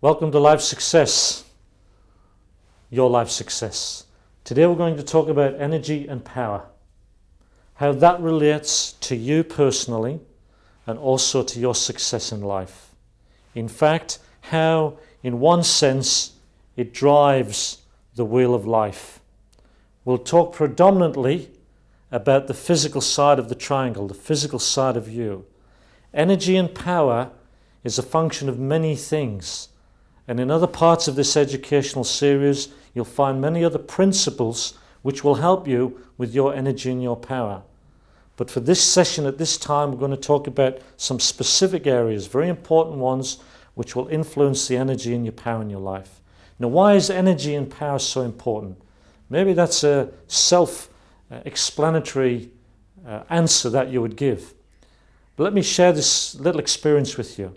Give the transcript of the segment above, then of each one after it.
Welcome to Life Success, your life success. Today we're going to talk about energy and power, how that relates to you personally and also to your success in life. In fact, how in one sense it drives the wheel of life. We'll talk predominantly about the physical side of the triangle, the physical side of you. Energy and power is a function of many things. And in other parts of this educational series, you'll find many other principles which will help you with your energy and your power. But for this session at this time, we're going to talk about some specific areas, very important ones, which will influence the energy and your power in your life. Now, why is energy and power so important? Maybe that's a self-explanatory answer that you would give. But let me share this little experience with you.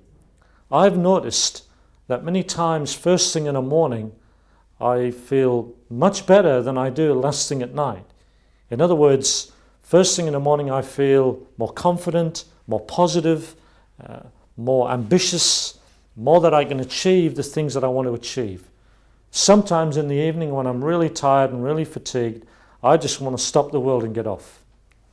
I've noticed that many times first thing in the morning I feel much better than I do last thing at night. In other words, first thing in the morning I feel more confident, more positive, more ambitious, more that I can achieve the things that I want to achieve. Sometimes in the evening when I'm really tired and really fatigued, I just want to stop the world and get off.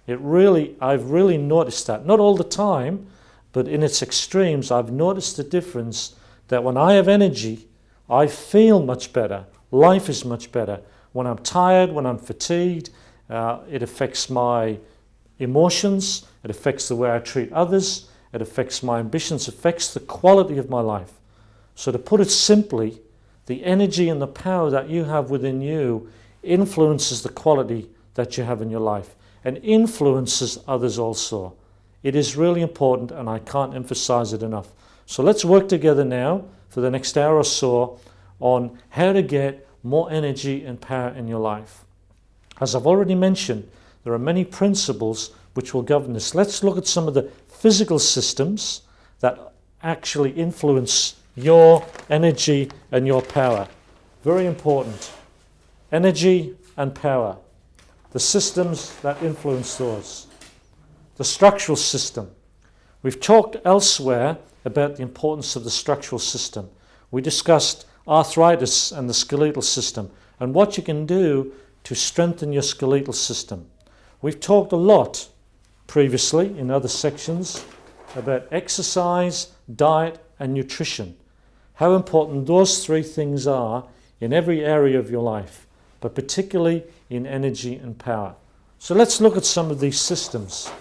I've really noticed that. Not all the time, but in its extremes, I've noticed the difference that when I have energy, I feel much better. Life is much better. When I'm tired, when I'm fatigued, it affects my emotions, it affects the way I treat others, it affects my ambitions, it affects the quality of my life. So to put it simply, the energy and the power that you have within you influences the quality that you have in your life and influences others also. It is really important and I can't emphasize it enough. So let's work together now for the next hour or so on how to get more energy and power in your life. As I've already mentioned, there are many principles which will govern this. Let's look at some of the physical systems that actually influence your energy and your power. Very important. Energy and power. The systems that influence those. The structural system. We've talked elsewhere about the importance of the structural system. We discussed arthritis and the skeletal system and what you can do to strengthen your skeletal system. We've talked a lot previously in other sections about exercise, diet and nutrition. How important those three things are in every area of your life, but particularly in energy and power. So let's look at some of these systems.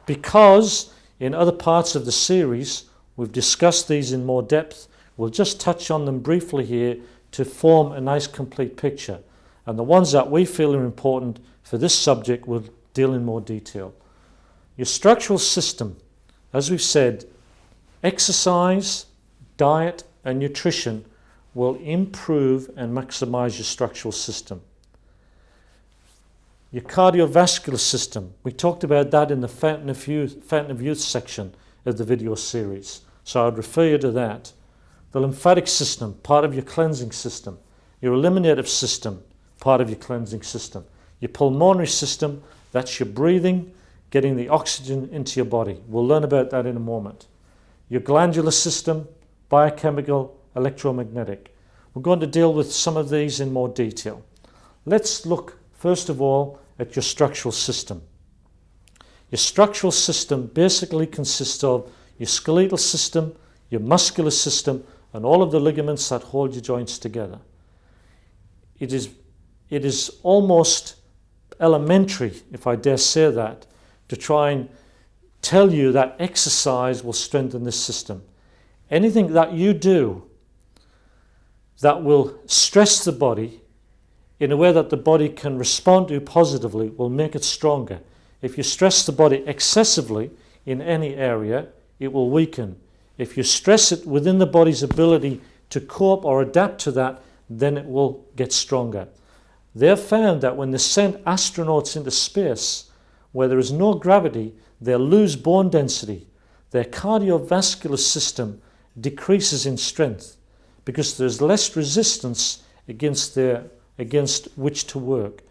Because in other parts of the series, we've discussed these in more depth. We'll just touch on them briefly here to form a nice complete picture. And the ones that we feel are important for this subject we'll deal in more detail. Your structural system, as we've said, exercise, diet and nutrition will improve and maximize your structural system. Your cardiovascular system, we talked about that in the Fountain of Youth section of the video series. So I'd refer you to that. The lymphatic system, part of your cleansing system. Your eliminative system, part of your cleansing system. Your pulmonary system, that's your breathing, getting the oxygen into your body. We'll learn about that in a moment. Your glandular system, biochemical, electromagnetic. We're going to deal with some of these in more detail. Let's look first of all at your structural system. Your structural system basically consists of your skeletal system, your muscular system, and all of the ligaments that hold your joints together. It is almost elementary, if I dare say that, to try and tell you that exercise will strengthen this system. Anything that you do that will stress the body in a way that the body can respond to positively will make it stronger. If you stress the body excessively in any area, it will weaken. If you stress it within the body's ability to cope or adapt to that, then it will get stronger. They've found that when they send astronauts into space, where there is no gravity, they lose bone density. Their cardiovascular system decreases in strength because there's less resistance against which to work.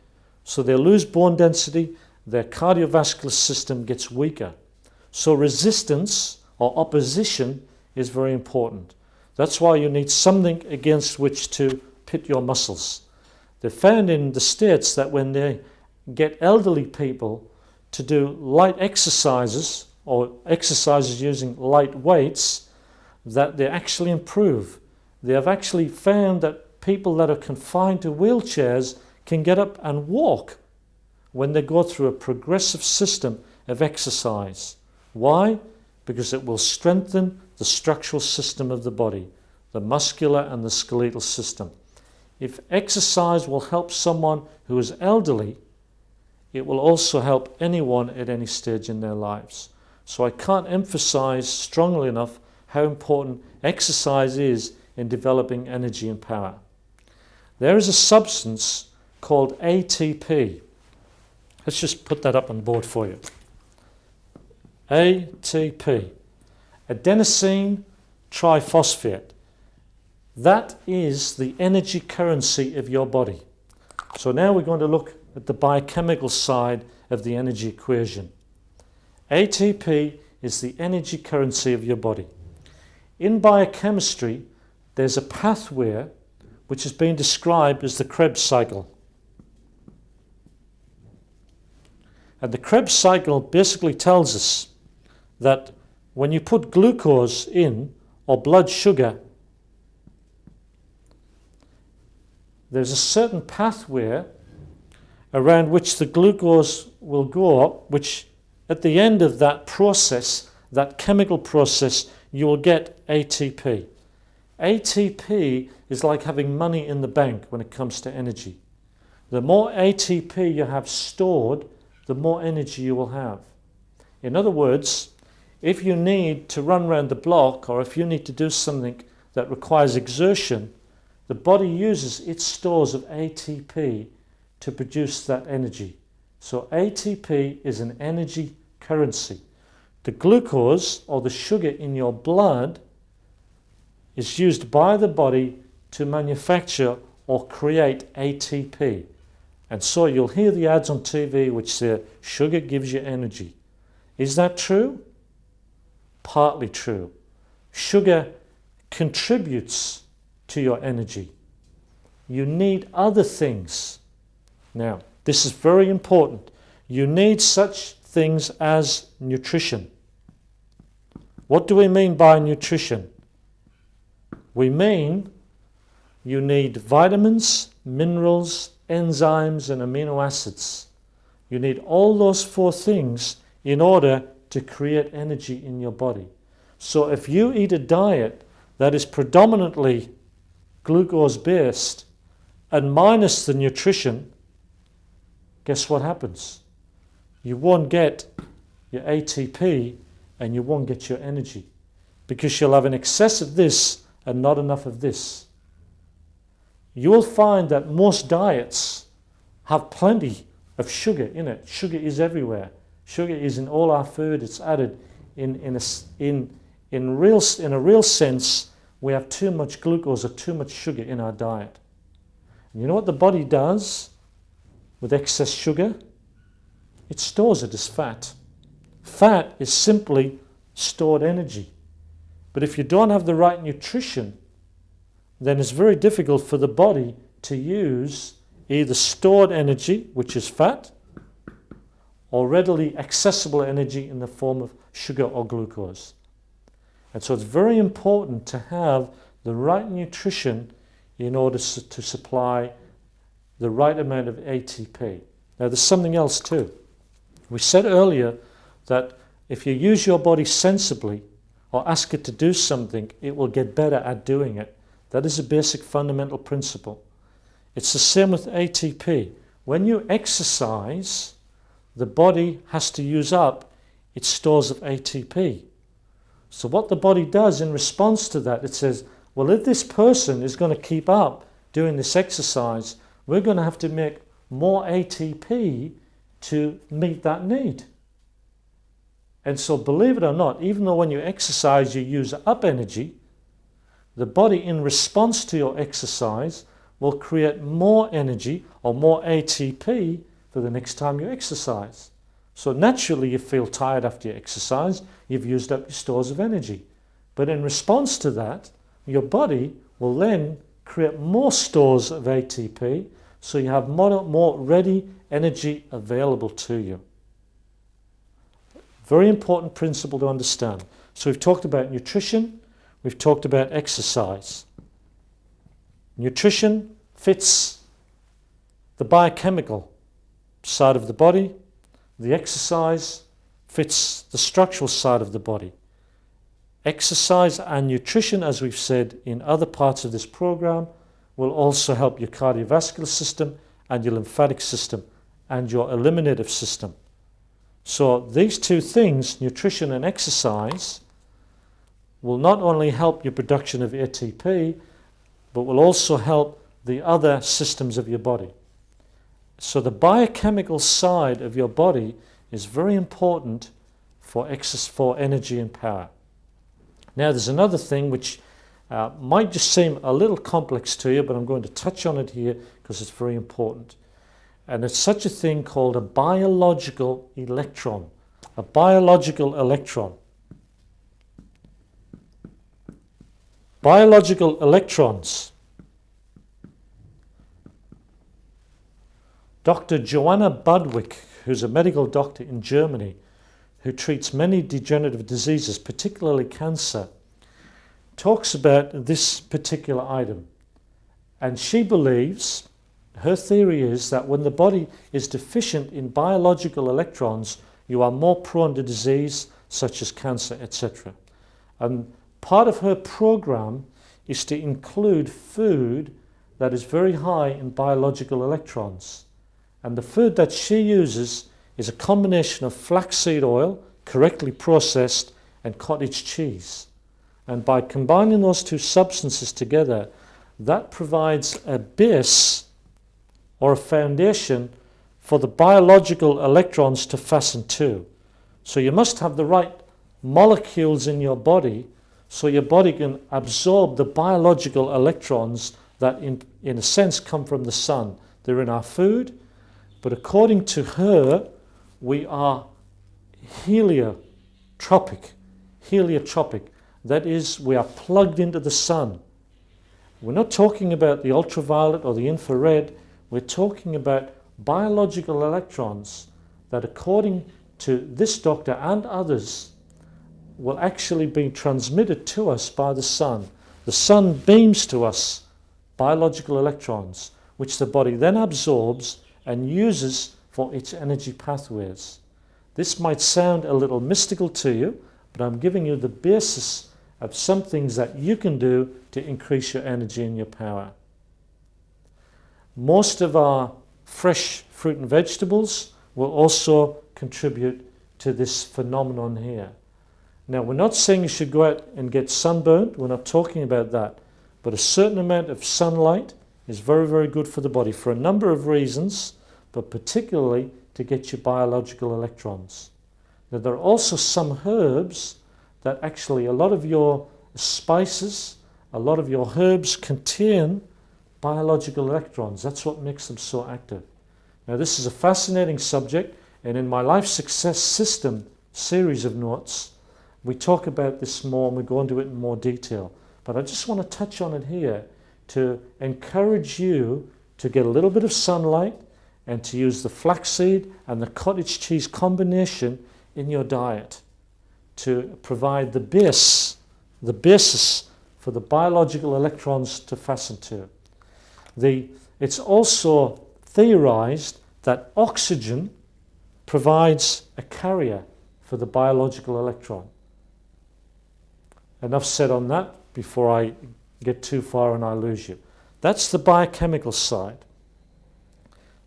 So they lose bone density, their cardiovascular system gets weaker. So resistance or opposition is very important. That's why you need something against which to pit your muscles. They found in the States that when they get elderly people to do light exercises or exercises using light weights, that they actually improve. They have actually found that people that are confined to wheelchairs can get up and walk when they go through a progressive system of exercise. Why? Because it will strengthen the structural system of the body, the muscular and the skeletal system. If exercise will help someone who is elderly, it will also help anyone at any stage in their lives. So I can't emphasize strongly enough how important exercise is in developing energy and power. There is a substance called ATP. Let's just put that up on the board for you. ATP, adenosine triphosphate. That is the energy currency of your body. So now we're going to look at the biochemical side of the energy equation. ATP is the energy currency of your body. In biochemistry, there's a pathway which has been described as the Krebs cycle. And the Krebs cycle basically tells us that when you put glucose in, or blood sugar, there's a certain pathway around which the glucose will go up, which at the end of that process, that chemical process, you will get ATP. ATP is like having money in the bank when it comes to energy. The more ATP you have stored, the more energy you will have. In other words, if you need to run around the block, or if you need to do something that requires exertion, the body uses its stores of ATP to produce that energy. So ATP is an energy currency. The glucose, or the sugar in your blood, is used by the body to manufacture or create ATP. And so you'll hear the ads on TV which say, sugar gives you energy. Is that true? Partly true. Sugar contributes to your energy. You need other things. Now, this is very important. You need such things as nutrition. What do we mean by nutrition? We mean you need vitamins, minerals, enzymes, and amino acids. You need all those four things in order to create energy in your body. So if you eat a diet that is predominantly glucose-based and minus the nutrition, guess what happens? You won't get your ATP and you won't get your energy, because you'll have an excess of this and not enough of this. You will find that most diets have plenty of sugar in it. Sugar is everywhere. Sugar is in all our food. It's added in a real sense. We have too much glucose or too much sugar in our diet. And you know what the body does with excess sugar? It stores it as fat. Fat is simply stored energy. But if you don't have the right nutrition, then it's very difficult for the body to use either stored energy, which is fat, or readily accessible energy in the form of sugar or glucose. And so it's very important to have the right nutrition in order to supply the right amount of ATP. Now there's something else too. We said earlier that if you use your body sensibly or ask it to do something, it will get better at doing it. That is a basic fundamental principle. It's the same with ATP. When you exercise, the body has to use up its stores of ATP. So what the body does in response to that, it says, well, if this person is going to keep up doing this exercise, we're going to have to make more ATP to meet that need. And so believe it or not, even though when you exercise you use up energy, the body in response to your exercise will create more energy or more ATP for the next time you exercise. So naturally you feel tired after you exercise, you've used up your stores of energy. But in response to that, your body will then create more stores of ATP, so you have more ready energy available to you. Very important principle to understand. So we've talked about nutrition, we've talked about exercise. Nutrition fits the biochemical side of the body. The exercise fits the structural side of the body. Exercise and nutrition, as we've said in other parts of this program, will also help your cardiovascular system and your lymphatic system and your eliminative system. So these two things, nutrition and exercise, will not only help your production of ATP, but will also help the other systems of your body. So the biochemical side of your body is very important for energy and power. Now there's another thing which might just seem a little complex to you, but I'm going to touch on it here because it's very important. And it's such a thing called a biological electron. A biological electron. Biological electrons. Dr. Joanna Budwick, who's a medical doctor in Germany, who treats many degenerative diseases, particularly cancer, talks about this particular item. And she believes, her theory is that when the body is deficient in biological electrons, you are more prone to disease such as cancer, etc. And part of her program is to include food that is very high in biological electrons. And the food that she uses is a combination of flaxseed oil, correctly processed, and cottage cheese. And by combining those two substances together, that provides a base or a foundation for the biological electrons to fasten to. So you must have the right molecules in your body so your body can absorb the biological electrons that in a sense come from the sun. They're in our food, but according to her, we are heliotropic. That is, we are plugged into the sun. We're not talking about the ultraviolet or the infrared. We're talking about biological electrons that, according to this doctor and others, will actually be transmitted to us by the sun. The sun beams to us biological electrons, which the body then absorbs and uses for its energy pathways. This might sound a little mystical to you, but I'm giving you the basis of some things that you can do to increase your energy and your power. Most of our fresh fruit and vegetables will also contribute to this phenomenon here. Now, we're not saying you should go out and get sunburned. We're not talking about that. But a certain amount of sunlight is very, very good for the body for a number of reasons, but particularly to get your biological electrons. Now, there are also some herbs that actually, a lot of your spices, a lot of your herbs contain biological electrons. That's what makes them so active. Now, this is a fascinating subject, and in my Life Success System series of notes, we talk about this more and we go into it in more detail. But I just want to touch on it here to encourage you to get a little bit of sunlight and to use the flaxseed and the cottage cheese combination in your diet to provide the basis for the biological electrons to fasten to. It's also theorized that oxygen provides a carrier for the biological electron. Enough said on that before I get too far and I lose you. That's the biochemical side.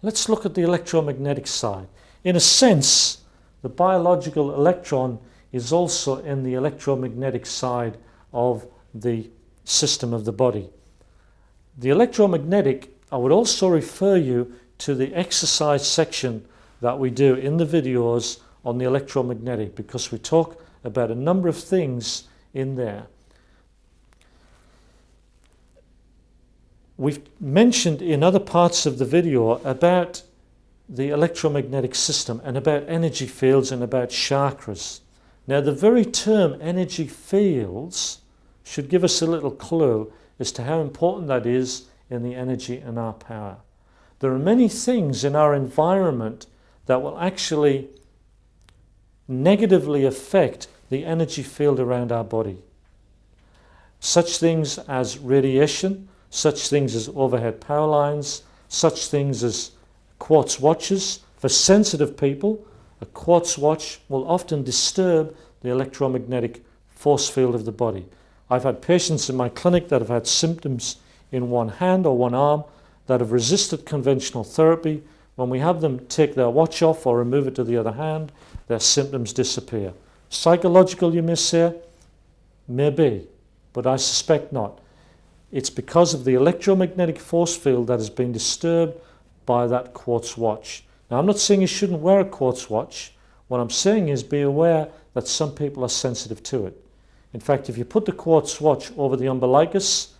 Let's look at the electromagnetic side. In a sense, the biological electron is also in the electromagnetic side of the system of the body. The electromagnetic, I would also refer you to the exercise section that we do in the videos on the electromagnetic, because we talk about a number of things in there. We've mentioned in other parts of the video about the electromagnetic system and about energy fields and about chakras. Now, the very term energy fields should give us a little clue as to how important that is in the energy and our power. There are many things in our environment that will actually negatively affect the energy field around our body. Such things as radiation, such things as overhead power lines, such things as quartz watches. For sensitive people, a quartz watch will often disturb the electromagnetic force field of the body. I've had patients in my clinic that have had symptoms in one hand or one arm that have resisted conventional therapy. When we have them take their watch off or remove it to the other hand, their symptoms disappear. Psychological, you may say? Maybe, but I suspect not. It's because of the electromagnetic force field that has been disturbed by that quartz watch. Now, I'm not saying you shouldn't wear a quartz watch. What I'm saying is be aware that some people are sensitive to it. In fact, if you put the quartz watch over the umbilicus,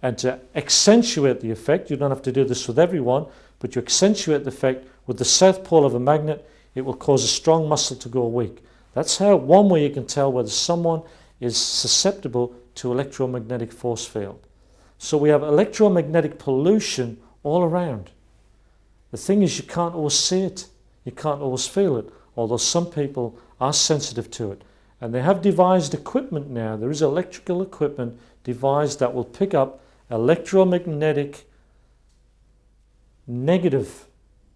and to accentuate the effect, you don't have to do this with everyone, but you accentuate the effect with the south pole of a magnet, it will cause a strong muscle to go weak. That's how one way you can tell whether someone is susceptible to electromagnetic force field. So we have electromagnetic pollution all around. The thing is, you can't always see it, you can't always feel it, although some people are sensitive to it. And they have devised equipment now. There is electrical equipment devised that will pick up electromagnetic negative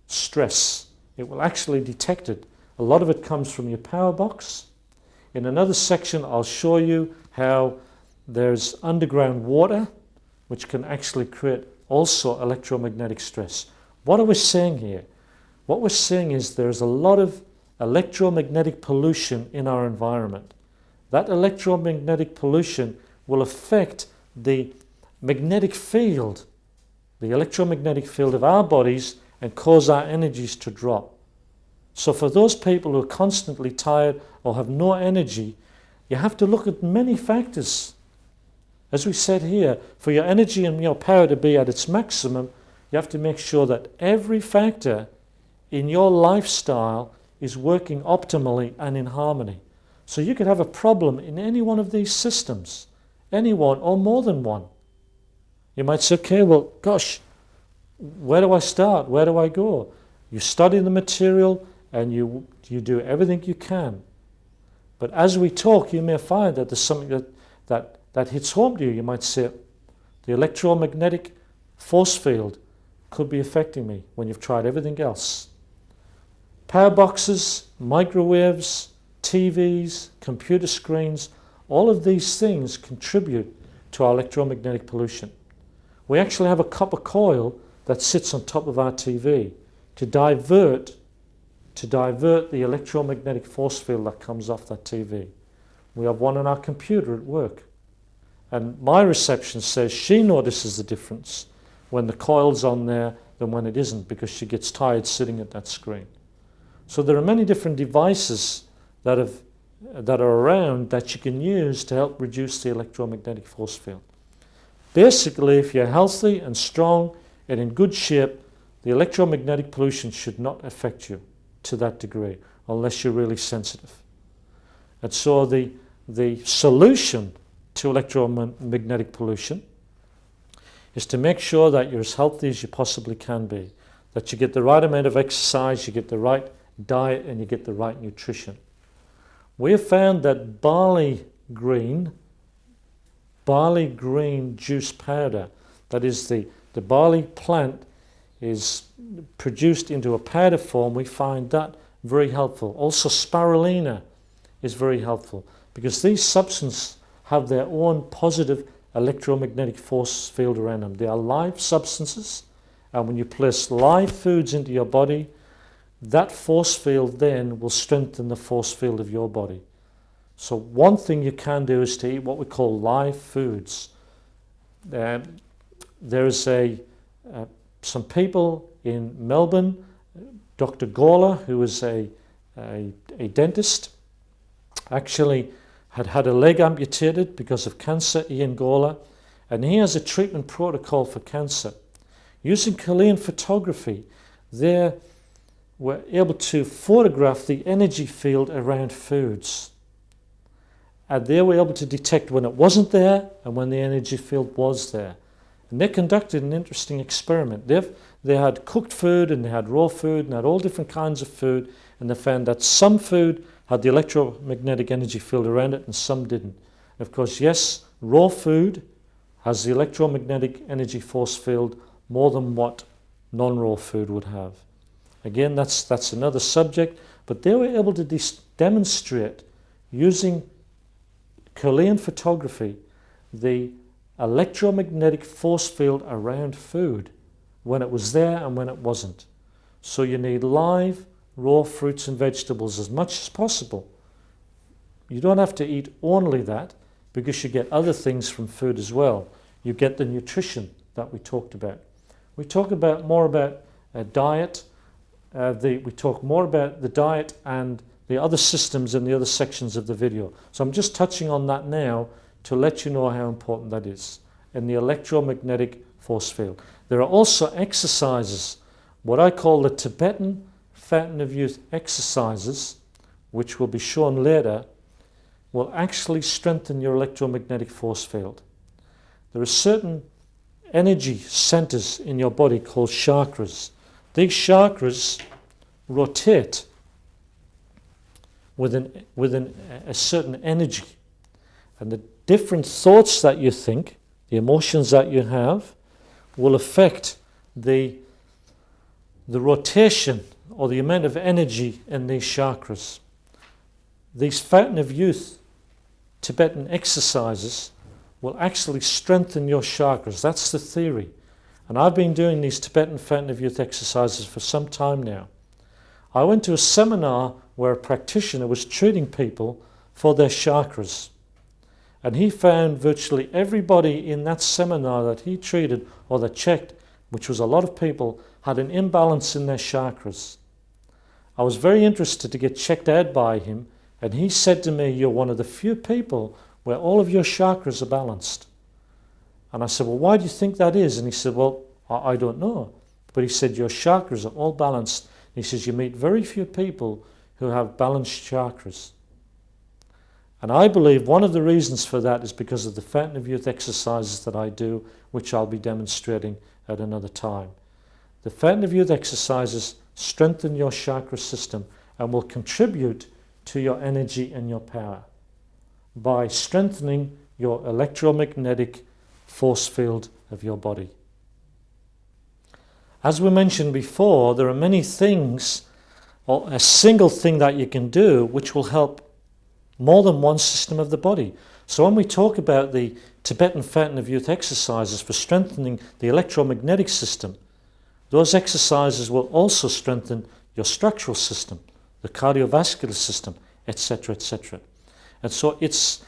stress. It will actually detect it. A lot of it comes from your power box. In another section, I'll show you how there's underground water, which can actually create also electromagnetic stress. What are we saying here? What we're saying is there's a lot of electromagnetic pollution in our environment. That electromagnetic pollution will affect the magnetic field, the electromagnetic field of our bodies, and cause our energies to drop. So for those people who are constantly tired or have no energy, you have to look at many factors. As we said here, for your energy and your power to be at its maximum, you have to make sure that every factor in your lifestyle is working optimally and in harmony. So you could have a problem in any one of these systems, any one or more than one. You might say, okay, well, gosh, where do I start? Where do I go? You study the material and you do everything you can. But as we talk, you may find that there's something that hits home to you. You might say, the electromagnetic force field could be affecting me when you've tried everything else. Power boxes, microwaves, TVs, computer screens, all of these things contribute to our electromagnetic pollution. We actually have a copper coil that sits on top of our TV to divert the electromagnetic force field that comes off that TV. We have one on our computer at work. And my receptionist says she notices the difference when the coil's on there than when it isn't, because she gets tired sitting at that screen. So there are many different devices that are around that you can use to help reduce the electromagnetic force field. Basically, if you're healthy and strong and in good shape, the electromagnetic pollution should not affect you to that degree, unless you're really sensitive. And so the solution to electromagnetic pollution is to make sure that you're as healthy as you possibly can be, that you get the right amount of exercise, you get the right diet, and you get the right nutrition. We have found that barley green juice powder, that is the barley plant is produced into a powder form, we find that very helpful. Also spirulina is very helpful because these substances have their own positive electromagnetic force field around them. They are live substances, and when you place live foods into your body, that force field then will strengthen the force field of your body. So one thing you can do is to eat what we call live foods. There's some people in Melbourne, Dr. Gawler, who is a dentist, actually had a leg amputated because of cancer, Ian Gawler, and he has a treatment protocol for cancer. Using Chilean photography, they were able to photograph the energy field around foods. and they were able to detect when it wasn't there and when the energy field was there. And they conducted an interesting experiment. They had cooked food and they had raw food and had all different kinds of food, and they found that some food had the electromagnetic energy field around it and some didn't. Of course, yes, raw food has the electromagnetic energy force field more than what non-raw food would have. Again, that's another subject, but they were able to demonstrate using Kirlian photography the electromagnetic force field around food when it was there and when it wasn't. So you need live, raw fruits and vegetables as much as possible. You don't have to eat only that, because you get other things from food as well. You get the nutrition that we talked about. We talk more about diet. We talk more about the diet and the other systems in the other sections of the video. So I'm just touching on that now to let you know how important that is in the electromagnetic force field. There are also exercises, what I call the Tibetan Fountain of Youth exercises, which will be shown later, will actually strengthen your electromagnetic force field. There are certain energy centers in your body called chakras. These chakras rotate within a certain energy. And the different thoughts that you think, the emotions that you have, will affect the rotation or the amount of energy in these chakras. These Fountain of Youth Tibetan exercises will actually strengthen your chakras. That's the theory. And I've been doing these Tibetan Fountain of Youth exercises for some time now. I went to a seminar where a practitioner was treating people for their chakras. And he found virtually everybody in that seminar that he treated or that checked, which was a lot of people, had an imbalance in their chakras. I was very interested to get checked out by him, and he said to me, "You're one of the few people where all of your chakras are balanced." And I said, "Well, why do you think that is?" And he said, "Well, I don't know." But he said, "Your chakras are all balanced." And he says, "You meet very few people who have balanced chakras." And I believe one of the reasons for that is because of the Fountain of Youth exercises that I do, which I'll be demonstrating at another time. The Fountain of Youth exercises strengthen your chakra system and will contribute to your energy and your power by strengthening your electromagnetic force field of your body. As we mentioned before, there are many things, or a single thing that you can do, which will help more than one system of the body. So when we talk about the Tibetan Fountain of Youth exercises for strengthening the electromagnetic system, those exercises will also strengthen your structural system, the cardiovascular system, etc., etc. And so it's,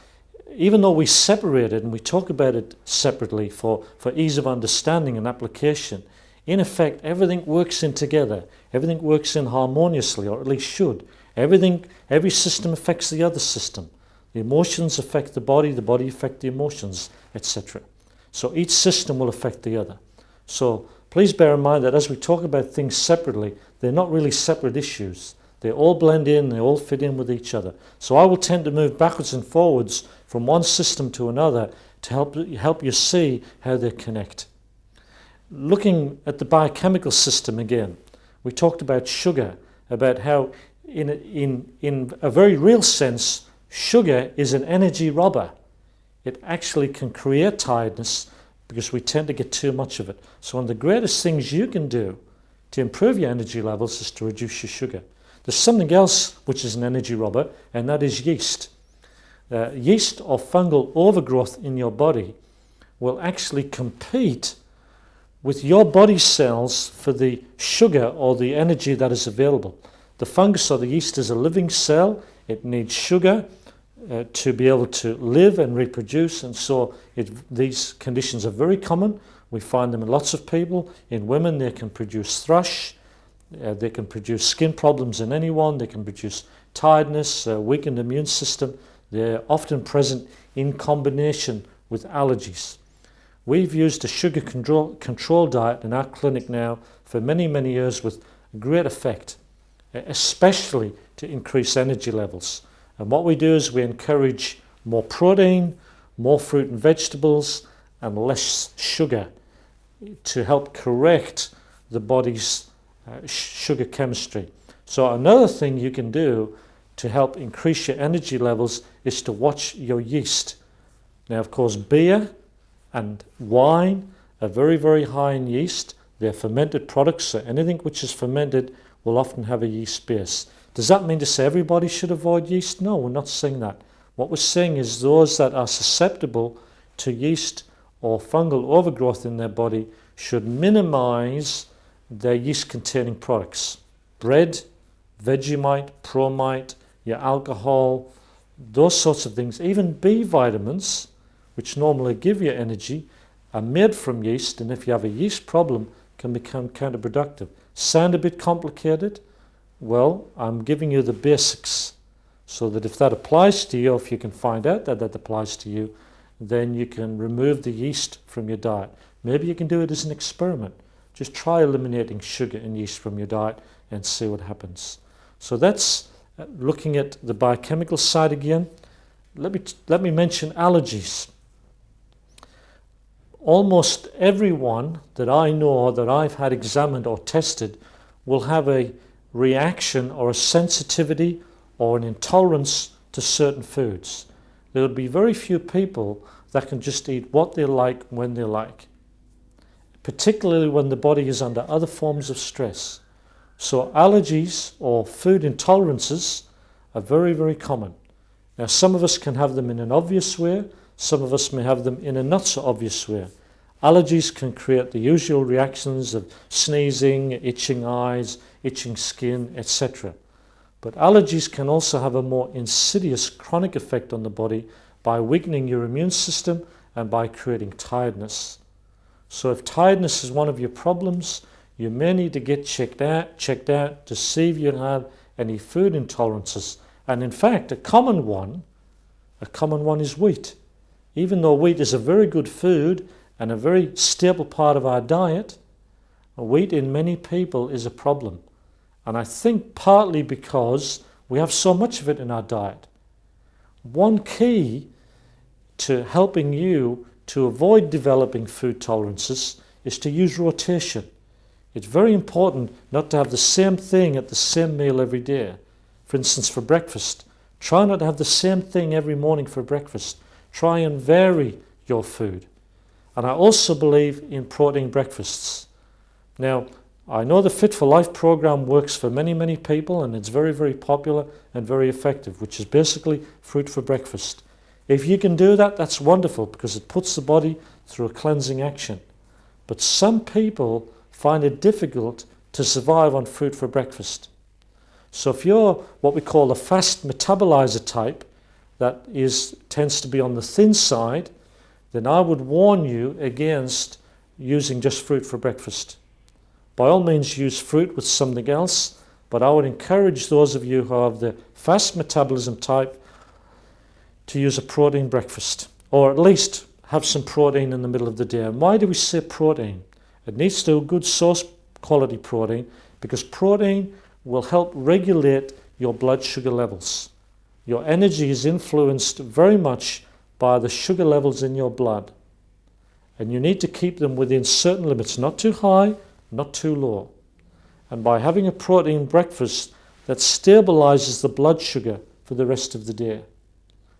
even though we separate it and we talk about it separately for ease of understanding and application, in effect everything works in together, everything works in harmoniously, or at least should. Every system affects the other system. The emotions affect the body affects the emotions, etc. So each system will affect the other. So please bear in mind that as we talk about things separately, they're not really separate issues. They all blend in, they all fit in with each other. So I will tend to move backwards and forwards from one system to another to help you see how they connect. Looking at the biochemical system again, we talked about sugar, about how in a very real sense, sugar is an energy robber. It actually can create tiredness because we tend to get too much of it. So one of the greatest things you can do to improve your energy levels is to reduce your sugar. There's something else which is an energy robber, and that is yeast. Yeast or fungal overgrowth in your body will actually compete with your body cells for the sugar or the energy that is available. The fungus or the yeast is a living cell. It needs sugar to be able to live and reproduce, and so these conditions are very common. We find them in lots of people. In women, they can produce thrush. They can produce skin problems in anyone. They can produce tiredness, weakened immune system. They're often present in combination with allergies. We've used a sugar control diet in our clinic now for many, many years with great effect, especially to increase energy levels. And what we do is we encourage more protein, more fruit and vegetables, and less sugar to help correct the body's sugar chemistry. So another thing you can do to help increase your energy levels is to watch your yeast. Now, of course, beer and wine are very, very high in yeast. They're fermented products, so anything which is fermented will often have a yeast base. Does that mean to say everybody should avoid yeast? No, we're not saying that. What we're saying is those that are susceptible to yeast or fungal overgrowth in their body should minimize their yeast-containing products. Bread, Vegemite, Promite, your alcohol, those sorts of things. Even B vitamins, which normally give you energy, are made from yeast, and if you have a yeast problem, can become counterproductive. Sound a bit complicated? Well, I'm giving you the basics so that if that applies to you, if you can find out that that applies to you, then you can remove the yeast from your diet. Maybe you can do it as an experiment. Just try eliminating sugar and yeast from your diet and see what happens. So that's looking at the biochemical side again. Let me mention allergies. Almost everyone that I know or that I've had examined or tested will have a reaction or a sensitivity or an intolerance to certain foods. There will be very few people that can just eat what they like when they like, particularly when the body is under other forms of stress. So allergies or food intolerances are very, very common. Now, some of us can have them in an obvious way, some of us may have them in a not so obvious way. Allergies can create the usual reactions of sneezing, itching eyes, itching skin, etc. But allergies can also have a more insidious chronic effect on the body by weakening your immune system and by creating tiredness. So if tiredness is one of your problems, you may need to get checked out to see if you have any food intolerances. And in fact, a common one is wheat. Even though wheat is a very good food and a very staple part of our diet, wheat in many people is a problem. And I think partly because we have so much of it in our diet. One key to helping you to avoid developing food tolerances is to use rotation. It's very important not to have the same thing at the same meal every day. For instance, for breakfast, try not to have the same thing every morning for breakfast. Try and vary your food. And I also believe in protein breakfasts. Now, I know the Fit for Life program works for many, many people, and it's very, very popular and very effective, which is basically fruit for breakfast. If you can do that, that's wonderful because it puts the body through a cleansing action. But some people find it difficult to survive on fruit for breakfast. So if you're what we call a fast metabolizer type, that tends to be on the thin side, then I would warn you against using just fruit for breakfast. By all means, use fruit with something else, but I would encourage those of you who have the fast metabolism type to use a protein breakfast, or at least have some protein in the middle of the day. And why do we say protein? It needs to be good source quality protein, because protein will help regulate your blood sugar levels. Your energy is influenced very much by the sugar levels in your blood. And you need to keep them within certain limits, not too high, not too low. And by having a protein breakfast, that stabilizes the blood sugar for the rest of the day.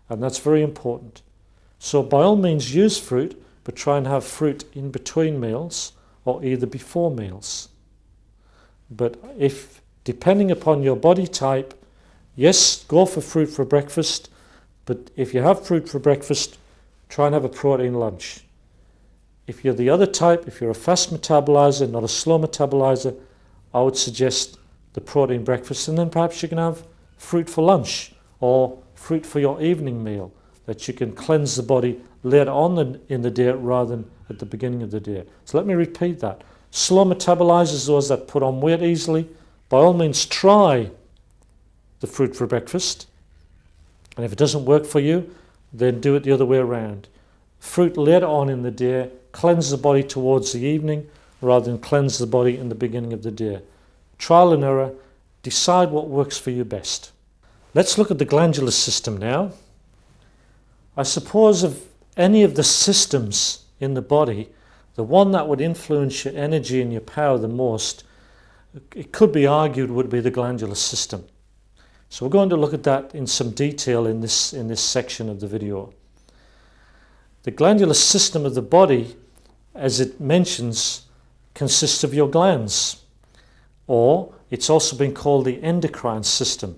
And that's very important. So by all means use fruit, but try and have fruit in between meals or either before meals. But if, depending upon your body type, yes, go for fruit for breakfast, but if you have fruit for breakfast, try and have a protein lunch. If you're the other type, if you're a fast metabolizer, not a slow metabolizer, I would suggest the protein breakfast, and then perhaps you can have fruit for lunch or fruit for your evening meal, that you can cleanse the body later on in the day rather than at the beginning of the day. So let me repeat that. Slow metabolizers, those that put on weight easily, by all means try the fruit for breakfast. And if it doesn't work for you, then do it the other way around. Fruit later on in the day, cleanse the body towards the evening rather than cleanse the body in the beginning of the day. Trial and error, decide what works for you best. Let's look at the glandular system now. I suppose of any of the systems in the body, the one that would influence your energy and your power the most, it could be argued would be the glandular system. So we're going to look at that in some detail in this section of the video. The glandular system of the body, as it mentions, consists of your glands, or it's also been called the endocrine system.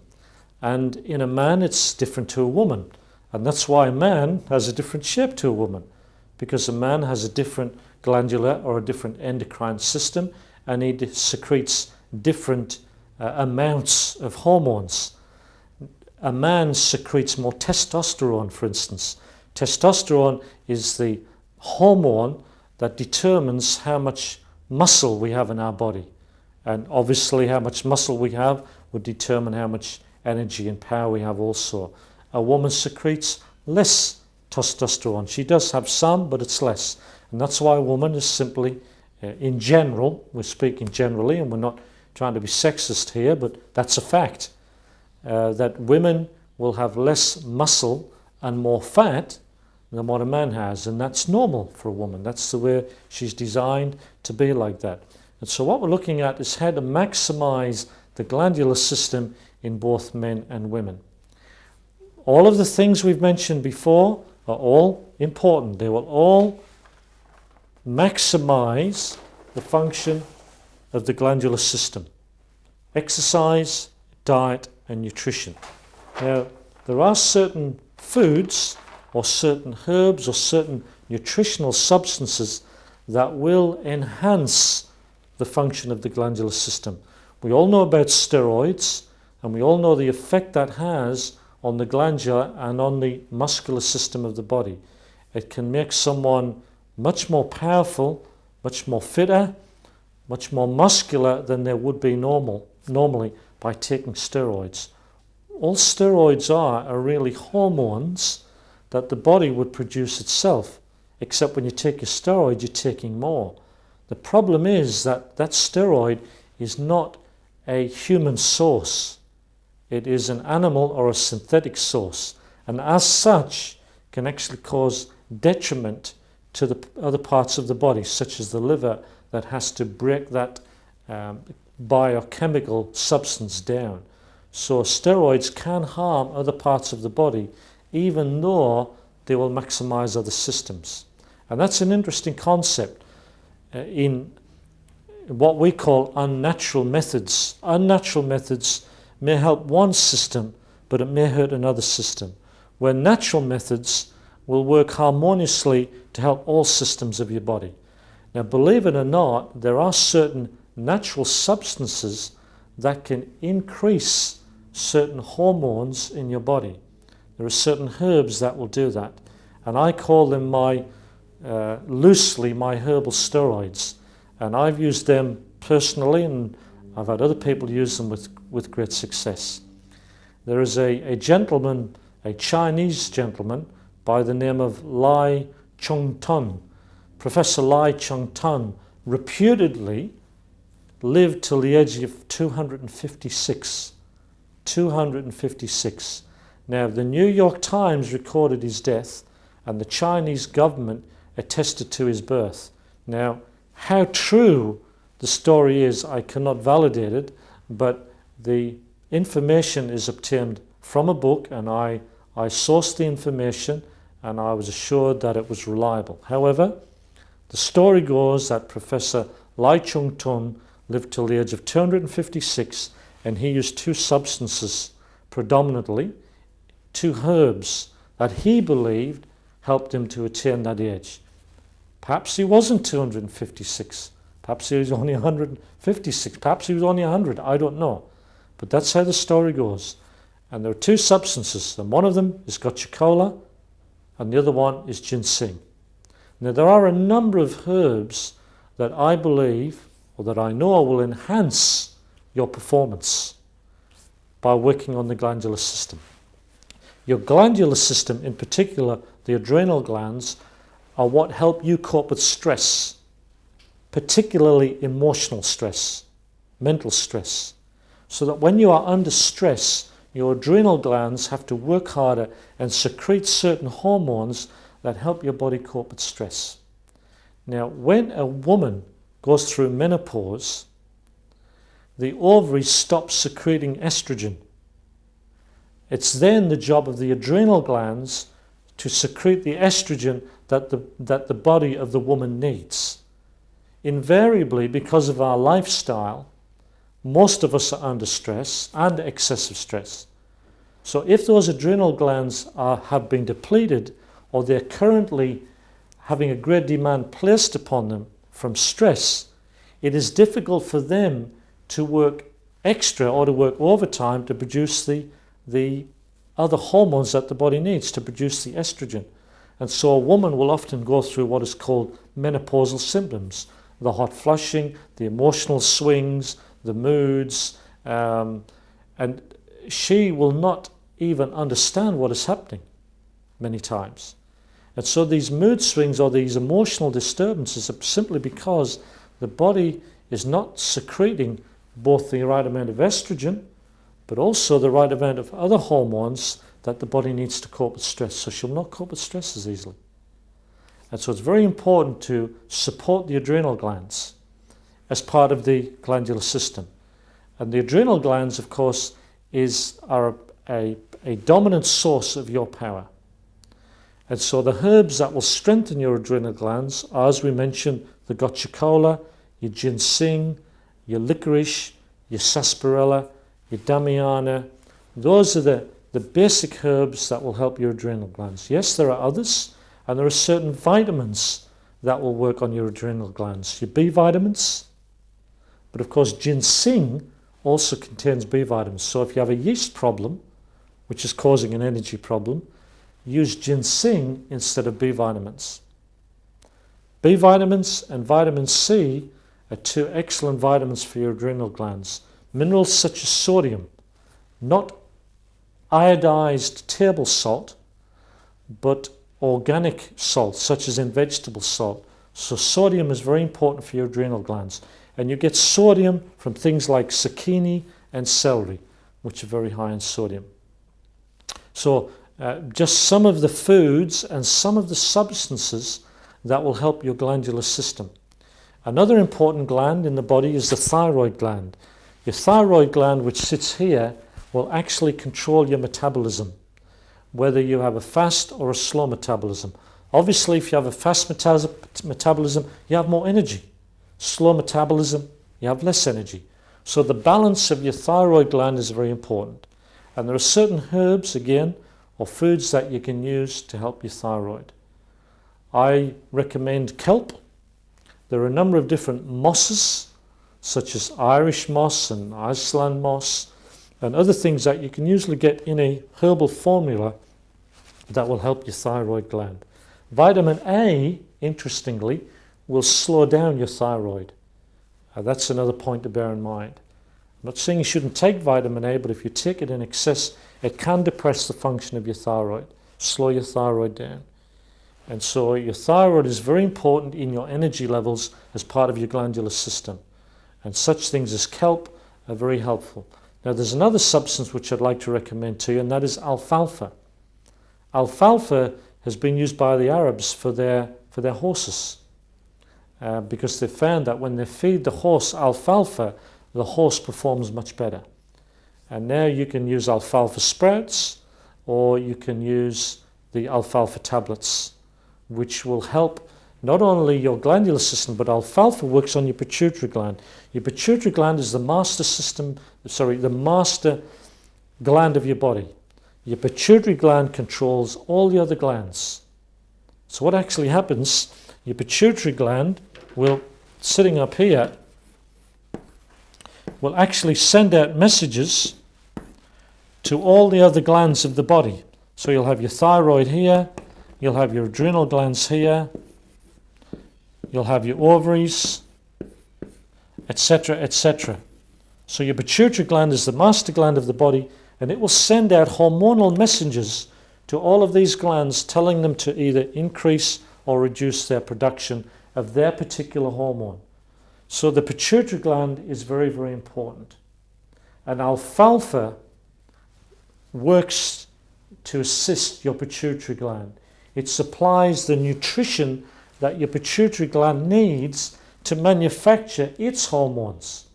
And in a man it's different to a woman, and that's why a man has a different shape to a woman, because a man has a different glandular or a different endocrine system, and he secretes different amounts of hormones. A man secretes more testosterone, for instance. Testosterone is the hormone that determines how much muscle we have in our body. And obviously how much muscle we have would determine how much energy and power we have also. A woman secretes less testosterone. She does have some, but it's less. And that's why a woman is simply, in general, we're speaking generally, and we're not trying to be sexist here, but that's a fact, that women will have less muscle and more fat than what a man has. And that's normal for a woman. That's the way she's designed to be like that. And so what we're looking at is how to maximize the glandular system in both men and women. All of the things we've mentioned before are all important. They will all maximize the function of the glandular system. Exercise, diet, and nutrition. Now, there are certain foods or certain herbs or certain nutritional substances that will enhance the function of the glandular system. We all know about steroids, and we all know the effect that has on the glandular and on the muscular system of the body. It can make someone much more powerful, much more fitter, much more muscular than they would be normally by taking steroids. All steroids are really hormones that the body would produce itself, except when you take a steroid, you're taking more. The problem is that that steroid is not a human source. It is an animal or a synthetic source, and as such can actually cause detriment to the other parts of the body, such as the liver, that has to break that biochemical substance down. So steroids can harm other parts of the body, even though they will maximize other systems. And that's an interesting concept in what we call unnatural methods. Unnatural methods may help one system, but it may hurt another system, where natural methods will work harmoniously to help all systems of your body. Now, believe it or not, there are certain natural substances that can increase certain hormones in your body. There are certain herbs that will do that, and I call them loosely my herbal steroids, and I've used them personally, and I've had other people use them with great success. There is a gentleman, a Chinese gentleman by the name of Lai Chong-tun. Professor Lai Chong-tun reputedly lived till the age of 256. 256. Now, the New York Times recorded his death, and the Chinese government attested to his birth. Now, how true the story is, I cannot validate it, but the information is obtained from a book, and I sourced the information, and I was assured that it was reliable. However, the story goes that Professor Lai Chong-tun lived till the age of 256, and he used two substances predominantly, two herbs that he believed helped him to attain that age. Perhaps he wasn't 256. Perhaps he was only 156. Perhaps he was only 100. I don't know. But that's how the story goes. And there are two substances, and one of them is Gotu Kola, and the other one is ginseng. Now, there are a number of herbs that I believe, or that I know, will enhance your performance by working on the glandular system. Your glandular system, in particular the adrenal glands, are what help you cope with stress, particularly emotional stress, mental stress, so that when you are under stress, your adrenal glands have to work harder and secrete certain hormones that help your body cope with stress. Now, when a woman goes through menopause, the ovaries stop secreting estrogen. It's then the job of the adrenal glands to secrete the estrogen that the body of the woman needs. Invariably, because of our lifestyle, most of us are under stress and excessive stress. So if those adrenal glands have been depleted, or they're currently having a great demand placed upon them from stress, it is difficult for them to work extra or to work overtime to produce the other hormones that the body needs to produce the estrogen. And so a woman will often go through what is called menopausal symptoms, the hot flushing, the emotional swings, the moods, and she will not even understand what is happening many times. And so these mood swings or these emotional disturbances are simply because the body is not secreting both the right amount of estrogen, but also the right amount of other hormones that the body needs to cope with stress. So she'll not cope with stress as easily. And so it's very important to support the adrenal glands as part of the glandular system. And the adrenal glands, of course, are a dominant source of your power. And so the herbs that will strengthen your adrenal glands are, as we mentioned, the gotcha cola, your ginseng, your licorice, your sarsaparilla, your damiana. Those are the basic herbs that will help your adrenal glands. Yes, there are others, and there are certain vitamins that will work on your adrenal glands. Your B vitamins, but of course ginseng also contains B vitamins. So if you have a yeast problem, which is causing an energy problem, use ginseng instead of B vitamins. B vitamins and vitamin C are two excellent vitamins for your adrenal glands. Minerals such as sodium, not iodized table salt, but organic salt, such as in vegetable salt. So sodium is very important for your adrenal glands. And you get sodium from things like zucchini and celery, which are very high in sodium. So just some of the foods and some of the substances that will help your glandular system. Another important gland in the body is the thyroid gland. Your thyroid gland, which sits here, will actually control your metabolism, whether you have a fast or a slow metabolism. Obviously, if you have a fast metabolism, you have more energy. Slow metabolism, you have less energy. So the balance of your thyroid gland is very important. And there are certain herbs, again, or foods that you can use to help your thyroid. I recommend kelp. There are a number of different mosses, such as Irish moss and Iceland moss, and other things that you can usually get in a herbal formula that will help your thyroid gland. Vitamin A, interestingly, will slow down your thyroid. That's another point to bear in mind. I'm not saying you shouldn't take vitamin A, but if you take it in excess, it can depress the function of your thyroid, slow your thyroid down. And so your thyroid is very important in your energy levels as part of your glandular system. And such things as kelp are very helpful. Now there's another substance which I'd like to recommend to you, and that is alfalfa. Alfalfa has been used by the Arabs for their horses. Because they found that when they feed the horse alfalfa, the horse performs much better. And now you can use alfalfa sprouts, or you can use the alfalfa tablets, which will help not only your glandular system, but alfalfa works on your pituitary gland. Your pituitary gland is the master gland of your body. Your pituitary gland controls all the other glands. So what actually happens, your pituitary gland will, sitting up here, will actually send out messages to all the other glands of the body. So you'll have your thyroid here, you'll have your adrenal glands here, you'll have your ovaries, etc., etc. So your pituitary gland is the master gland of the body, and it will send out hormonal messages to all of these glands, telling them to either increase or reduce their production of their particular hormone. So the pituitary gland is very, very important. And alfalfa works to assist your pituitary gland. It supplies the nutrition that your pituitary gland needs to manufacture its hormones.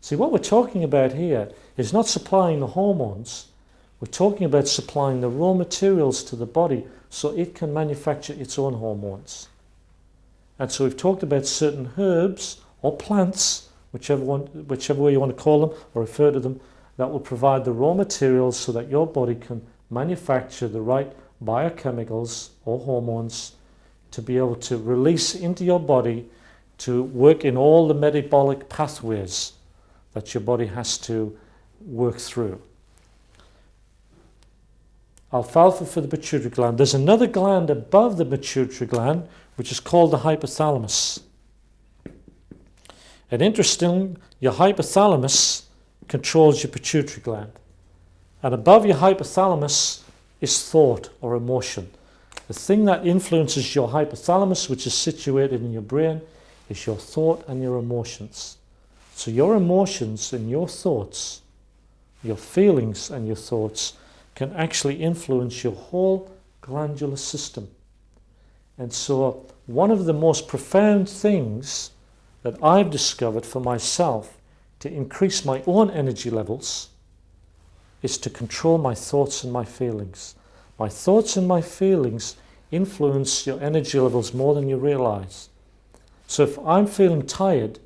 See, what we're talking about here is not supplying the hormones. We're talking about supplying the raw materials to the body so it can manufacture its own hormones. And so we've talked about certain herbs or plants, whichever way you want to call them or refer to them, that will provide the raw materials so that your body can manufacture the right biochemicals or hormones to be able to release into your body to work in all the metabolic pathways that your body has to work through. Alfalfa for the pituitary gland. There's another gland above the pituitary gland which is called the hypothalamus. And interesting, your hypothalamus controls your pituitary gland. And above your hypothalamus is thought or emotion. The thing that influences your hypothalamus, which is situated in your brain, is your thought and your emotions. So your emotions and your thoughts, your feelings and your thoughts can actually influence your whole glandular system. And so one of the most profound things that I've discovered for myself to increase my own energy levels is to control my thoughts and my feelings. My thoughts and my feelings influence your energy levels more than you realize. So if I'm feeling tired,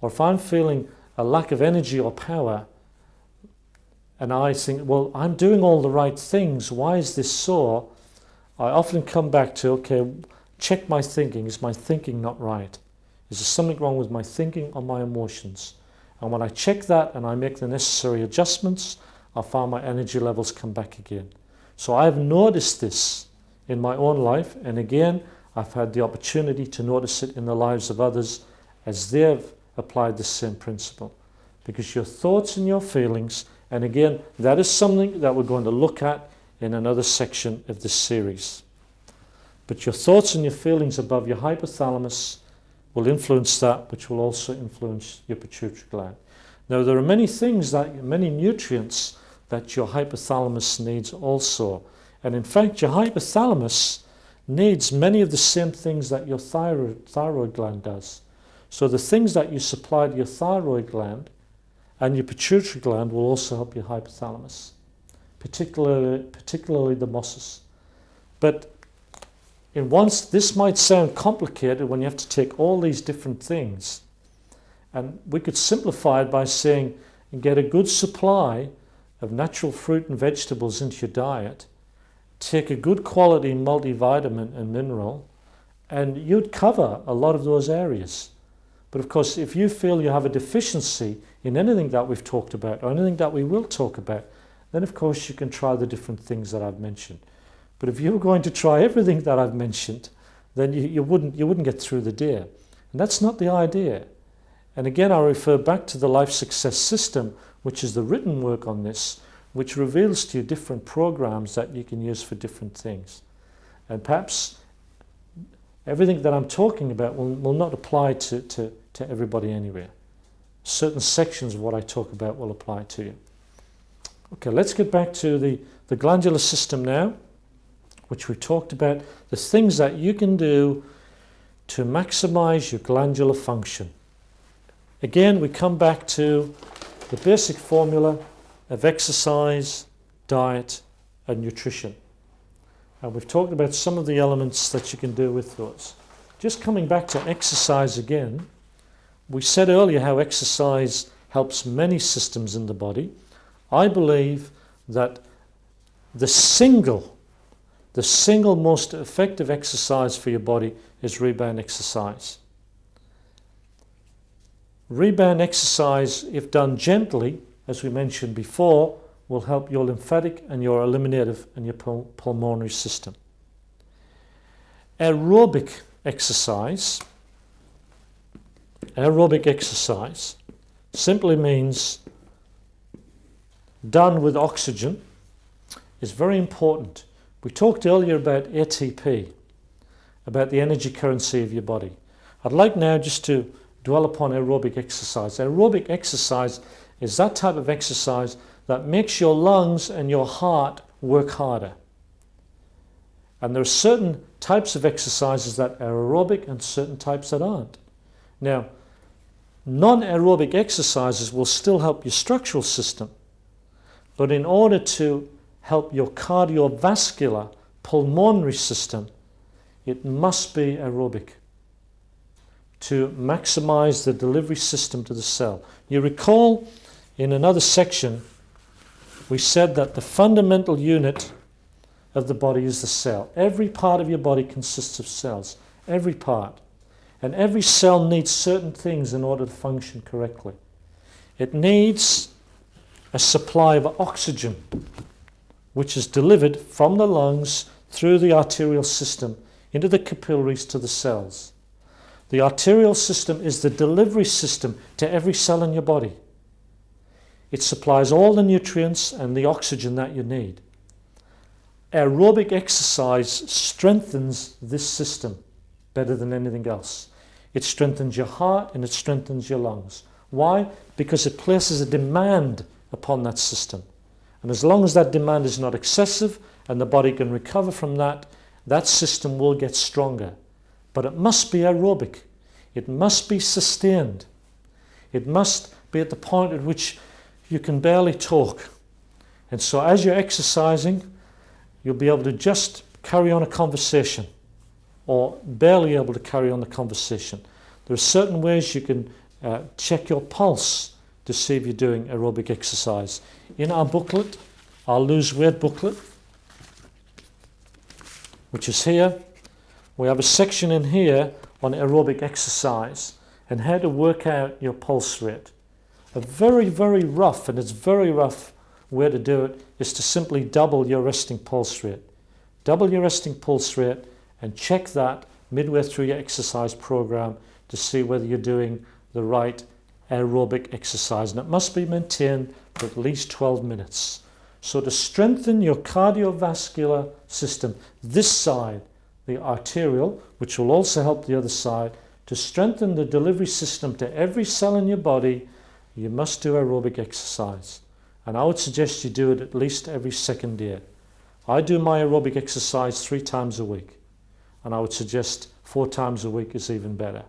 or if I'm feeling a lack of energy or power, and I think, well, I'm doing all the right things, why is this so? I often come back to, okay, check my thinking. Is my thinking not right? Is there something wrong with my thinking or my emotions? And when I check that and I make the necessary adjustments, I find my energy levels come back again. So I've noticed this in my own life, and again, I've had the opportunity to notice it in the lives of others as they've applied the same principle. Because your thoughts and your feelings, and again, that is something that we're going to look at in another section of this series. But your thoughts and your feelings above your hypothalamus will influence that, which will also influence your pituitary gland. Now, there are many nutrients that your hypothalamus needs also. And in fact, your hypothalamus needs many of the same things that your thyroid gland does. So the things that you supply to your thyroid gland and your pituitary gland will also help your hypothalamus, particularly the mosses. But this might sound complicated when you have to take all these different things. And we could simplify it by saying, get a good supply of natural fruit and vegetables into your diet, take a good quality multivitamin and mineral, and you'd cover a lot of those areas. But of course, if you feel you have a deficiency in anything that we've talked about, or anything that we will talk about, then of course you can try the different things that I've mentioned. But if you were going to try everything that I've mentioned, then you wouldn't get through the day. And that's not the idea. And again, I refer back to the Life Success System, which is the written work on this, which reveals to you different programs that you can use for different things. And perhaps everything that I'm talking about will not apply to everybody anywhere. Certain sections of what I talk about will apply to you. Okay, let's get back to the glandular system now, which we talked about, the things that you can do to maximize your glandular function. Again, we come back to the basic formula of exercise, diet, and nutrition. And we've talked about some of the elements that you can do with those. Just coming back to exercise again, we said earlier how exercise helps many systems in the body. I believe that the single most effective exercise for your body is rebound exercise. Rebound exercise, if done gently, as we mentioned before, will help your lymphatic and your eliminative and your pulmonary system. Aerobic exercise simply means done with oxygen is very important. We talked earlier about ATP, about the energy currency of your body. I'd like now just to dwell upon aerobic exercise. Aerobic exercise is that type of exercise that makes your lungs and your heart work harder. And there are certain types of exercises that are aerobic and certain types that aren't. Now, non-aerobic exercises will still help your structural system, but in order to help your cardiovascular, pulmonary system, it must be aerobic to maximize the delivery system to the cell. You recall in another section, we said that the fundamental unit of the body is the cell. Every part of your body consists of cells, every part. And every cell needs certain things in order to function correctly. It needs a supply of oxygen, which is delivered from the lungs through the arterial system into the capillaries to the cells. The arterial system is the delivery system to every cell in your body. It supplies all the nutrients and the oxygen that you need. Aerobic exercise strengthens this system better than anything else. It strengthens your heart and it strengthens your lungs. Why? Because it places a demand upon that system. And as long as that demand is not excessive and the body can recover from that, that system will get stronger. But it must be aerobic. It must be sustained. It must be at the point at which you can barely talk. And so as you're exercising, you'll be able to just carry on a conversation or barely able to carry on the conversation. There are certain ways you can check your pulse to see if you're doing aerobic exercise. In our booklet, our Lose Weight booklet, which is here, we have a section in here on aerobic exercise and how to work out your pulse rate. A very, very rough, and it's very rough way to do it, is to simply double your resting pulse rate. Double your resting pulse rate and check that midway through your exercise program to see whether you're doing the right aerobic exercise. And it must be maintained for at least 12 minutes. So to strengthen your cardiovascular system, this side, the arterial, which will also help the other side, to strengthen the delivery system to every cell in your body, you must do aerobic exercise. And I would suggest you do it at least every second day. I do my aerobic exercise 3 times a week. And I would suggest 4 times a week is even better.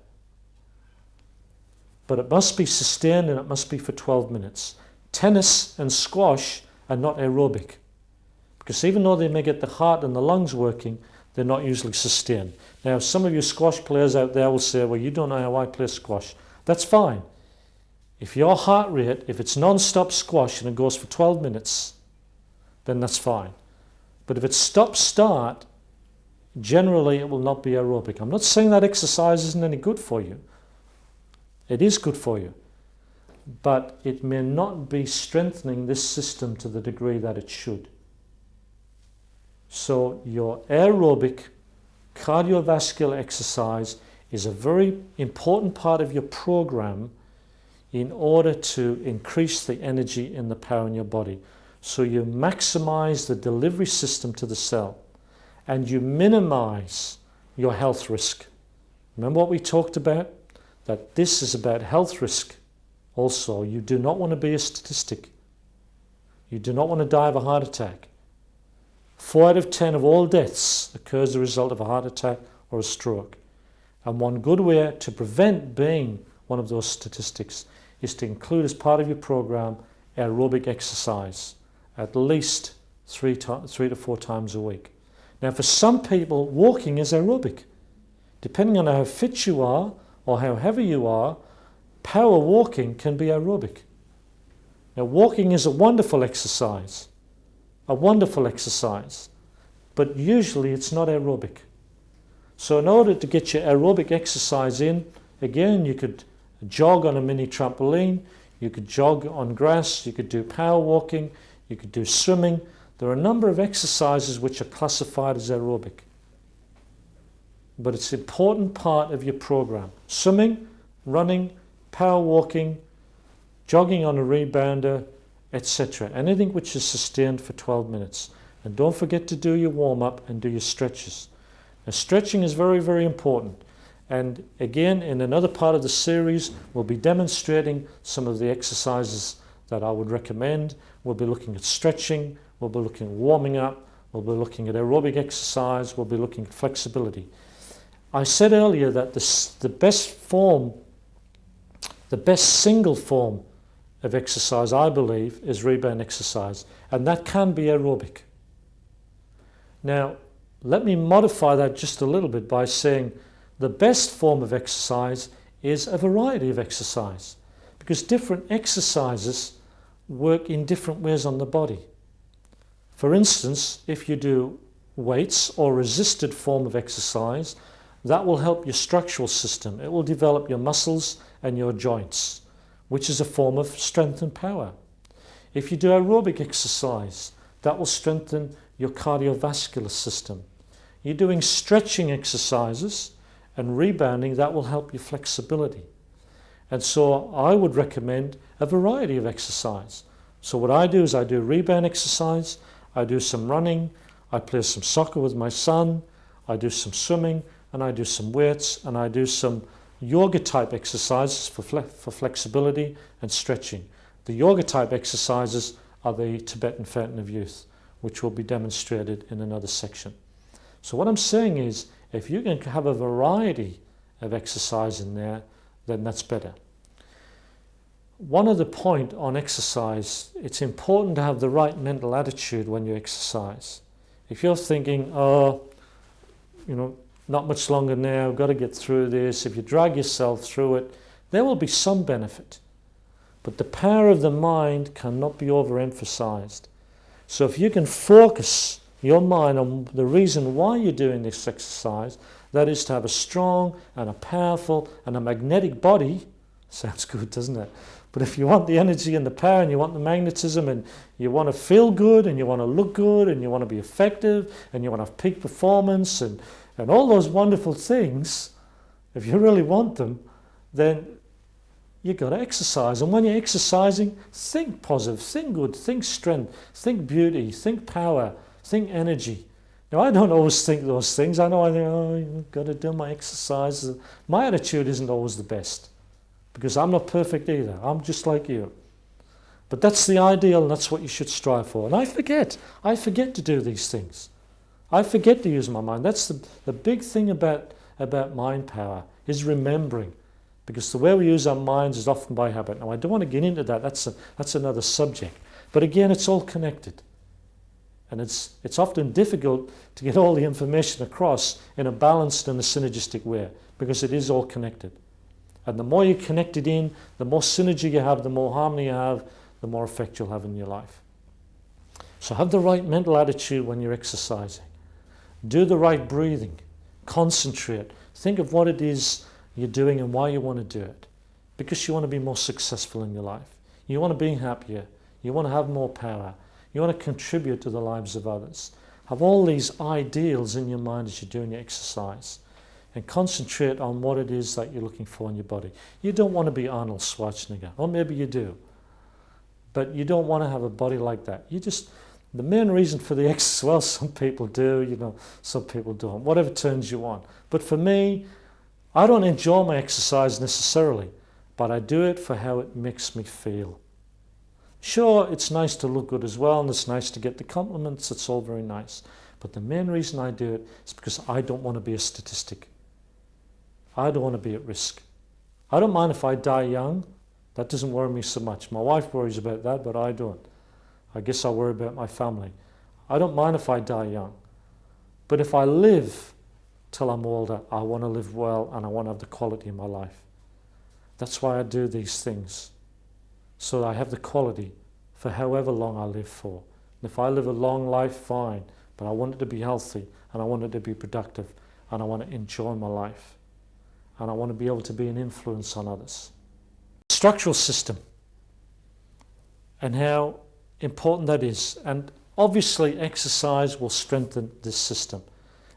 But it must be sustained and it must be for 12 minutes. Tennis and squash are not aerobic. Because even though they may get the heart and the lungs working, they're not usually sustained. Now, some of you squash players out there will say, well, you don't know how I play squash. That's fine. If your heart rate, if it's non-stop squash and it goes for 12 minutes, then that's fine. But if it's stop-start, generally it will not be aerobic. I'm not saying that exercise isn't any good for you. It is good for you. But it may not be strengthening this system to the degree that it should. So your aerobic cardiovascular exercise is a very important part of your program in order to increase the energy and the power in your body. So you maximize the delivery system to the cell and you minimize your health risk. Remember what we talked about? That this is about health risk also. You do not want to be a statistic. You do not want to die of a heart attack. 4 out of 10 of all deaths occurs as a result of a heart attack or a stroke. And one good way to prevent being one of those statistics is to include as part of your program aerobic exercise at least 3 to 4 times a week. Now for some people, walking is aerobic. Depending on how fit you are or how heavy you are, power walking can be aerobic. Now walking is a wonderful exercise, but usually it's not aerobic. So in order to get your aerobic exercise in, again, you could jog on a mini trampoline, you could jog on grass, you could do power walking, you could do swimming. There are a number of exercises which are classified as aerobic. But it's an important part of your program. Swimming, running, power walking, jogging on a rebounder, etc. Anything which is sustained for 12 minutes. And don't forget to do your warm-up and do your stretches. Now, stretching is very, very important. And again, in another part of the series, we'll be demonstrating some of the exercises that I would recommend. We'll be looking at stretching, we'll be looking at warming up, we'll be looking at aerobic exercise, we'll be looking at flexibility. I said earlier that the best single form of exercise, I believe, is rebound exercise, and that can be aerobic. Now, let me modify that just a little bit by saying the best form of exercise is a variety of exercise, because different exercises work in different ways on the body. For instance, if you do weights or resisted form of exercise, that will help your structural system. It will develop your muscles and your joints, which is a form of strength and power. If you do aerobic exercise, that will strengthen your cardiovascular system. You're doing stretching exercises and rebounding, that will help your flexibility. And so I would recommend a variety of exercise. So what I do is I do rebound exercise, I do some running, I play some soccer with my son, I do some swimming, and I do some weights, and I do some yoga type exercises for flexibility and stretching. The yoga type exercises are the Tibetan Fountain of Youth, which will be demonstrated in another section. So what I'm saying is, if you can have a variety of exercise in there, then that's better. One other point on exercise, it's important to have the right mental attitude when you exercise. If you're thinking, not much longer now, I've got to get through this, if you drag yourself through it, there will be some benefit. But the power of the mind cannot be overemphasized. So if you can focus your mind on the reason why you're doing this exercise, that is to have a strong and a powerful and a magnetic body. Sounds good, doesn't it? But if you want the energy and the power and you want the magnetism and you want to feel good and you want to look good and you want to be effective and you want to have peak performance and all those wonderful things, if you really want them, then you've got to exercise. And when you're exercising, think positive, think good, think strength, think beauty, think power, think energy. Now, I don't always think those things. I think, I've got to do my exercise. My attitude isn't always the best because I'm not perfect either. I'm just like you. But that's the ideal and that's what you should strive for. And I forget to do these things. I forget to use my mind. That's the big thing about mind power is remembering, because the way we use our minds is often by habit. Now, I don't want to get into that. That's another subject. But again, it's all connected. And it's often difficult to get all the information across in a balanced and a synergistic way, because it is all connected. And the more you connect it in, the more synergy you have, the more harmony you have, the more effect you'll have in your life. So have the right mental attitude when you're exercising. Do the right breathing. Concentrate. Think of what it is you're doing and why you want to do it. Because you want to be more successful in your life. You want to be happier. You want to have more power. You want to contribute to the lives of others. Have all these ideals in your mind as you're doing your exercise. And concentrate on what it is that you're looking for in your body. You don't want to be Arnold Schwarzenegger. Or maybe you do. But you don't want to have a body like that. The main reason for the exercise, well, some people do, some people don't. Whatever turns you on. But for me, I don't enjoy my exercise necessarily, but I do it for how it makes me feel. Sure, it's nice to look good as well, and it's nice to get the compliments, it's all very nice. But the main reason I do it is because I don't want to be a statistic. I don't want to be at risk. I don't mind if I die young. That doesn't worry me so much. My wife worries about that, but I don't. I guess I worry about my family. I don't mind if I die young. But if I live till I'm older, I want to live well and I want to have the quality in my life. That's why I do these things. So that I have the quality for however long I live for. And if I live a long life, fine. But I want it to be healthy and I want it to be productive and I want to enjoy my life. And I want to be able to be an influence on others. Structural system and how important that is. And obviously exercise will strengthen this system.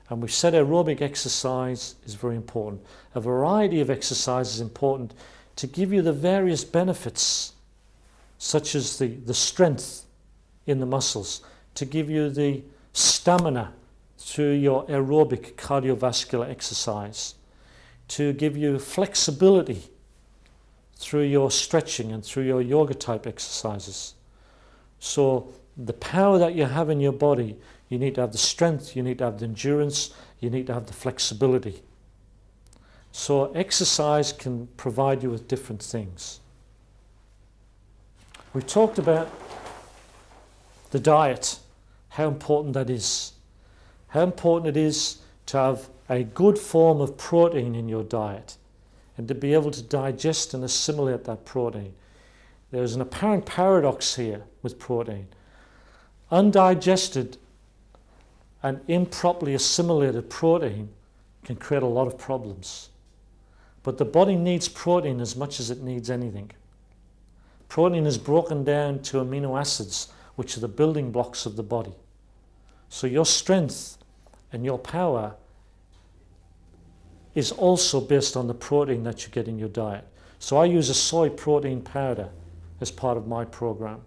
And we've said aerobic exercise is very important. A variety of exercise is important to give you the various benefits, such as the strength in the muscles, to give you the stamina through your aerobic cardiovascular exercise, to give you flexibility through your stretching and through your yoga type exercises. So the power that you have in your body, you need to have the strength, you need to have the endurance, you need to have the flexibility. So exercise can provide you with different things. We've talked about the diet, how important that is. How important it is to have a good form of protein in your diet and to be able to digest and assimilate that protein. There's an apparent paradox here with protein. Undigested and improperly assimilated protein can create a lot of problems. But the body needs protein as much as it needs anything. Protein is broken down to amino acids, which are the building blocks of the body. So your strength and your power is also based on the protein that you get in your diet. So I use a soy protein powder as part of my program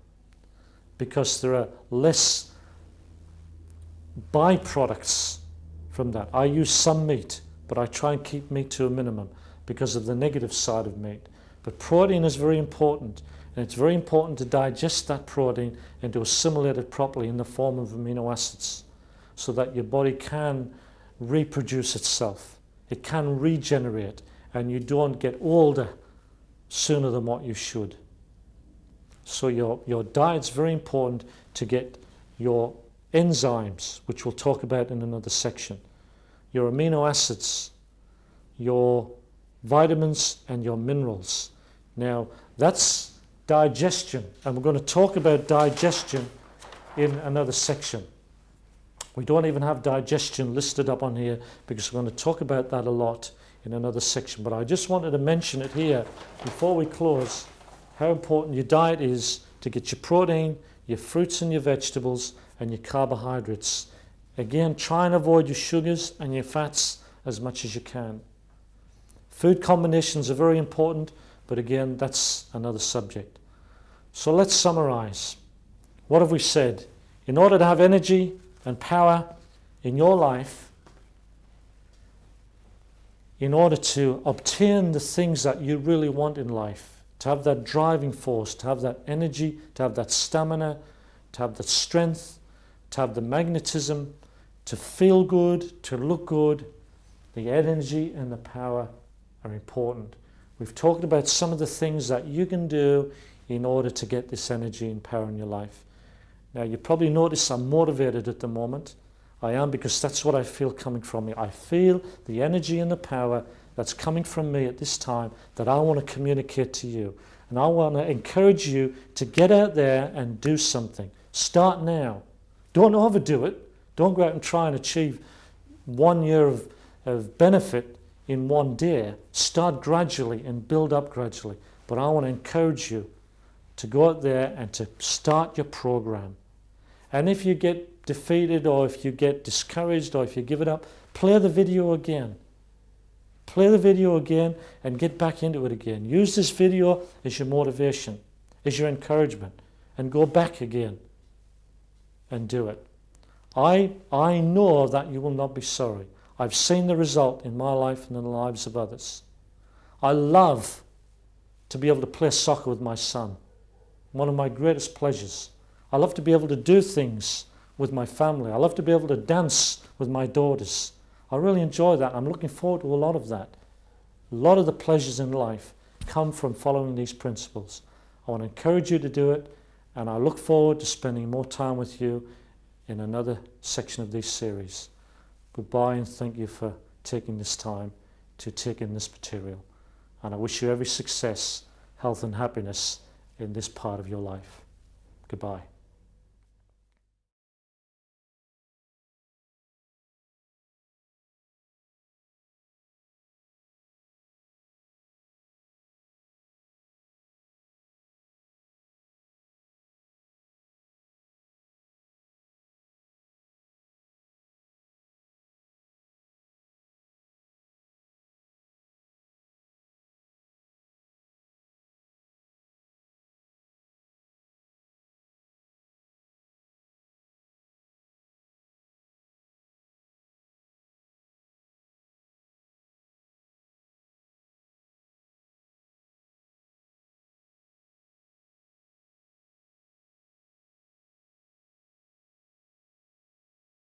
because there are less byproducts from that. I use some meat, but I try and keep meat to a minimum because of the negative side of meat. But protein is very important, and it's very important to digest that protein and to assimilate it properly in the form of amino acids so that your body can reproduce itself. It can regenerate, and you don't get older sooner than what you should. So your diet's very important to get your enzymes, which we'll talk about in another section, your amino acids, your vitamins and your minerals. Now that's digestion, and we're going to talk about digestion in another section. We don't even have digestion listed up on here because we're going to talk about that a lot in another section, but I just wanted to mention it here before we close, how important your diet is to get your protein, your fruits and your vegetables, and your carbohydrates. Again, try and avoid your sugars and your fats as much as you can. Food combinations are very important, but again, that's another subject. So let's summarize. What have we said? In order to have energy and power in your life, in order to obtain the things that you really want in life, to have that driving force, to have that energy, to have that stamina, to have that strength, to have the magnetism, to feel good, to look good, the energy and the power are important. We've talked about some of the things that you can do in order to get this energy and power in your life. Now you probably notice I'm motivated at the moment. I am, because that's what I feel coming from me. I feel the energy and the power that's coming from me at this time that I want to communicate to you. And I want to encourage you to get out there and do something. Start now. Don't overdo it. Don't go out and try and achieve 1 year of benefit in one day. Start gradually and build up gradually. But I want to encourage you to go out there and to start your program. And if you get defeated, or if you get discouraged, or if you give it up, play the video again. Play the video again and get back into it again. Use this video as your motivation, as your encouragement, and go back again and do it. I know that you will not be sorry. I've seen the result in my life and in the lives of others. I love to be able to play soccer with my son. One of my greatest pleasures. I love to be able to do things with my family. I love to be able to dance with my daughters. I really enjoy that. I'm looking forward to a lot of that. A lot of the pleasures in life come from following these principles. I want to encourage you to do it, and I look forward to spending more time with you in another section of this series. Goodbye, and thank you for taking this time to take in this material. And I wish you every success, health and happiness in this part of your life. Goodbye.